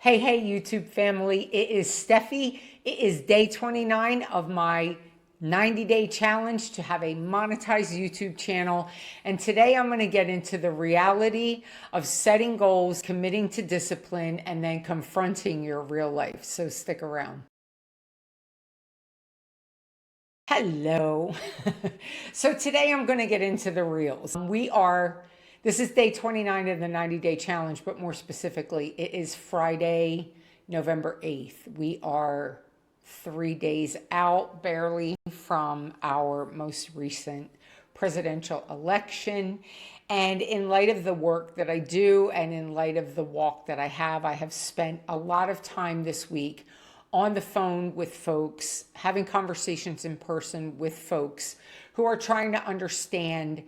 Hey, YouTube family. It is Steffi. It is day 29 of my 90-day challenge to have a monetized YouTube channel. And today I'm going to get into the reality of setting goals, committing to discipline, and then confronting your real life. So stick around. Hello. So today I'm going to get into the reels. This is day 29 of the 90-day challenge, but more specifically, it is Friday, November 8th. We are 3 days out barely from our most recent presidential election. And in light of the work that I do and in light of the walk that I have spent a lot of time this week on the phone with folks, having conversations in person with folks who are trying to understand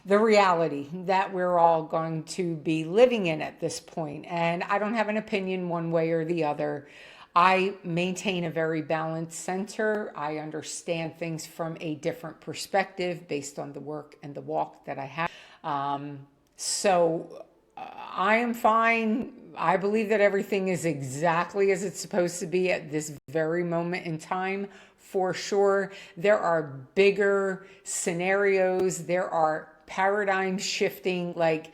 the reality that we're all going to be living in at this point. And I don't have an opinion one way or the other. I maintain a very balanced center. I understand things from a different perspective based on the work and the walk that I have. I am fine. I believe that everything is exactly as it's supposed to be at this very moment in time. For sure, there are bigger scenarios. There are paradigm shifting. Like,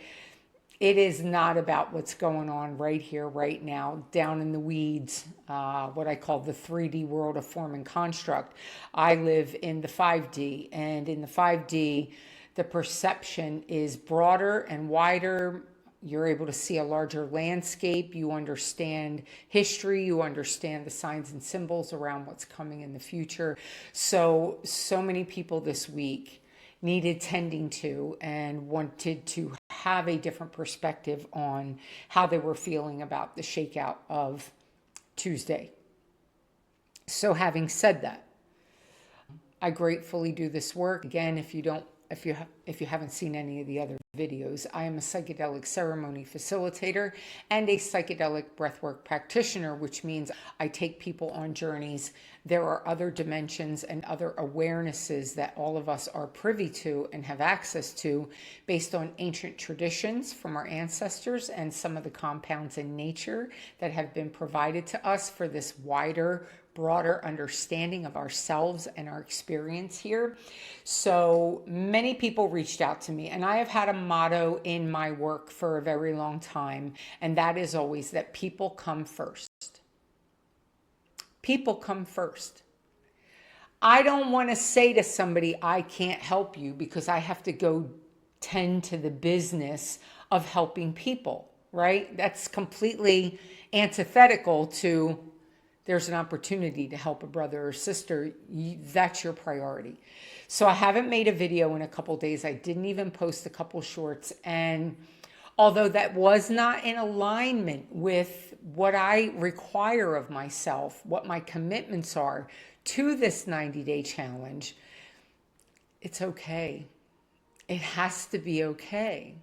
it is not about what's going on right here, right now, down in the weeds, what I call the 3D world of form and construct. I live in the 5D, and in the 5D, the perception is broader and wider. You're able to see a larger landscape. You understand history. You understand the signs and symbols around what's coming in the future. So many people this week needed tending to and wanted to have a different perspective on how they were feeling about the shakeout of Tuesday. So having said that, I gratefully do this work. Again, if you haven't seen any of the other videos, I am a psychedelic ceremony facilitator and a psychedelic breathwork practitioner, which means I take people on journeys. There are other dimensions and other awarenesses that all of us are privy to and have access to based on ancient traditions from our ancestors and some of the compounds in nature that have been provided to us for this wider, broader understanding of ourselves and our experience here. So many people reached out to me, and I have had a motto in my work for a very long time, and that is always that people come first. People come first. I don't want to say to somebody, I can't help you because I have to go tend to the business of helping people, right? That's completely antithetical to there's an opportunity to help a brother or sister. That's your priority. So I haven't made a video in a couple days. I didn't even post a couple shorts. And although that was not in alignment with what I require of myself, what my commitments are to this 90-day challenge, it's okay. It has to be okay.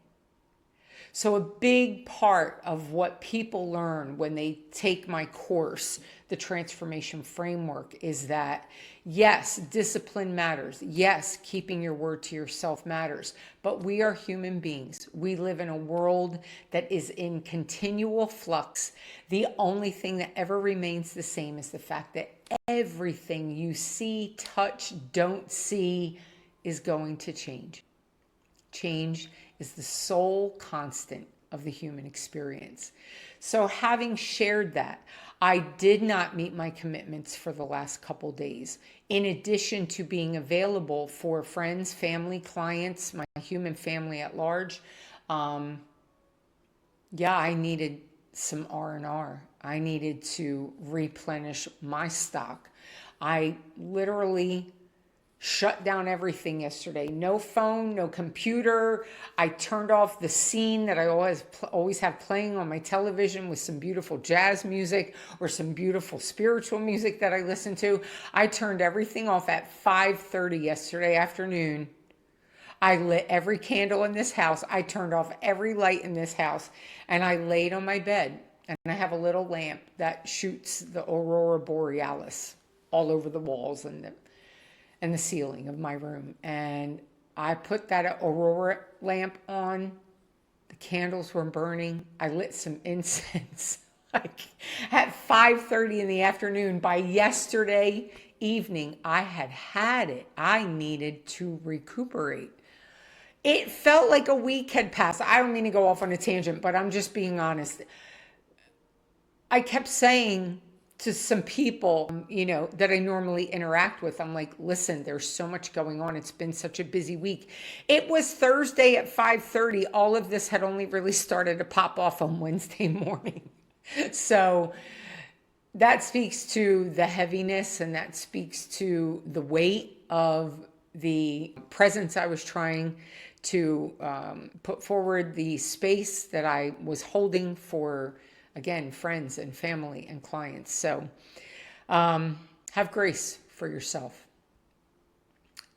So a big part of what people learn when they take my course, the Transformation Framework, is that yes, discipline matters. Yes, keeping your word to yourself matters. But we are human beings. We live in a world that is in continual flux. The only thing that ever remains the same is the fact that everything you see, touch, don't see is going to change. Change is the sole constant of the human experience. So having shared that, I did not meet my commitments for the last couple days. In addition to being available for friends, family, clients, my human family at large, I needed some R&R. I needed to replenish my stock. I literally shut down everything yesterday. No phone, no computer. I turned off the scene that I always have playing on my television with some beautiful jazz music or some beautiful spiritual music that I listen to. I turned everything off at 5:30 yesterday afternoon. I lit every candle in this house. I turned off every light in this house, and I laid on my bed. And I have a little lamp that shoots the aurora borealis all over the walls and the ceiling of my room. And I put that aurora lamp on. The candles were burning. I lit some incense like at 5:30 in the afternoon. By yesterday evening, I had it. I needed to recuperate. It felt like a week had passed. I don't mean to go off on a tangent, but I'm just being honest. I kept saying to some people, that I normally interact with, I'm like, listen, there's so much going on. It's been such a busy week. It was Thursday at 5:30. All of this had only really started to pop off on Wednesday morning. So that speaks to the heaviness, and that speaks to the weight of the presence I was trying to put forward, the space that I was holding for, again, friends and family and clients. So have grace for yourself.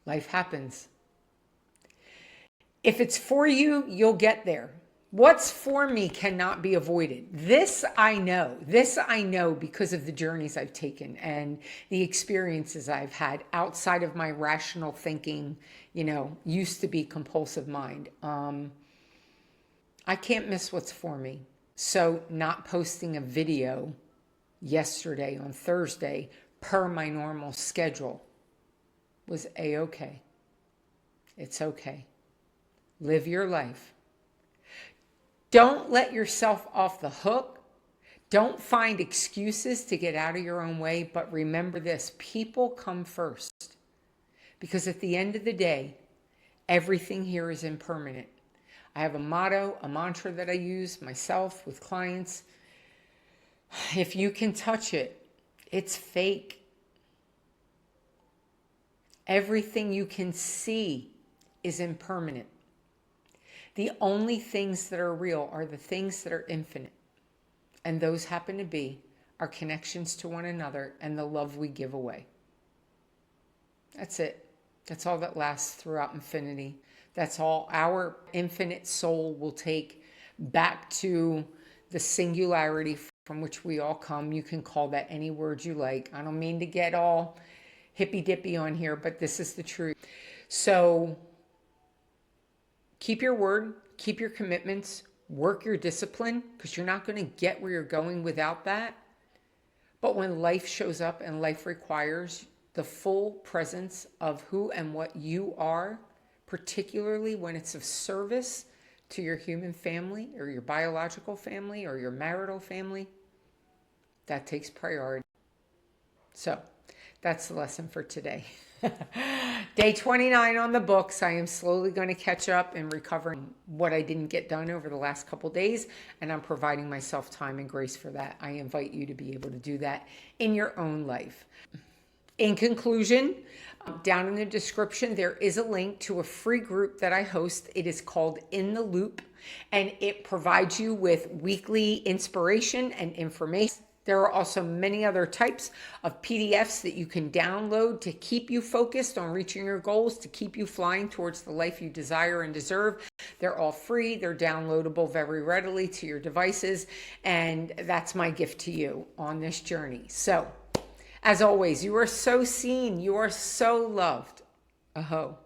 Life happens. If it's for you, you'll get there. What's for me cannot be avoided. This I know. This I know because of the journeys I've taken and the experiences I've had outside of my rational thinking, used to be compulsive mind. I can't miss what's for me. So not posting a video yesterday on Thursday per my normal schedule was A-okay. It's okay. Live your life. Don't let yourself off the hook. Don't find excuses to get out of your own way. But remember this, people come first. Because at the end of the day, everything here is impermanent. I have a motto, a mantra that I use myself with clients. If you can touch it, it's fake. Everything you can see is impermanent. The only things that are real are the things that are infinite. And those happen to be our connections to one another and the love we give away. That's it. That's all that lasts throughout infinity. That's all our infinite soul will take back to the singularity from which we all come. You can call that any word you like. I don't mean to get all hippy-dippy on here, but this is the truth. So keep your word, keep your commitments, work your discipline, because you're not going to get where you're going without that. But when life shows up and life requires the full presence of who and what you are, particularly when it's of service to your human family or your biological family or your marital family, that takes priority. So that's the lesson for today. Day 29 on the books. I am slowly going to catch up and recover what I didn't get done over the last couple days, and I'm providing myself time and grace for that. I invite you to be able to do that in your own life. In conclusion, down in the description, there is a link to a free group that I host. It is called In the Loop, and it provides you with weekly inspiration and information. There are also many other types of PDFs that you can download to keep you focused on reaching your goals, to keep you flying towards the life you desire and deserve. They're all free. They're downloadable very readily to your devices. And that's my gift to you on this journey. So, as always, you are so seen. You are so loved. Aho.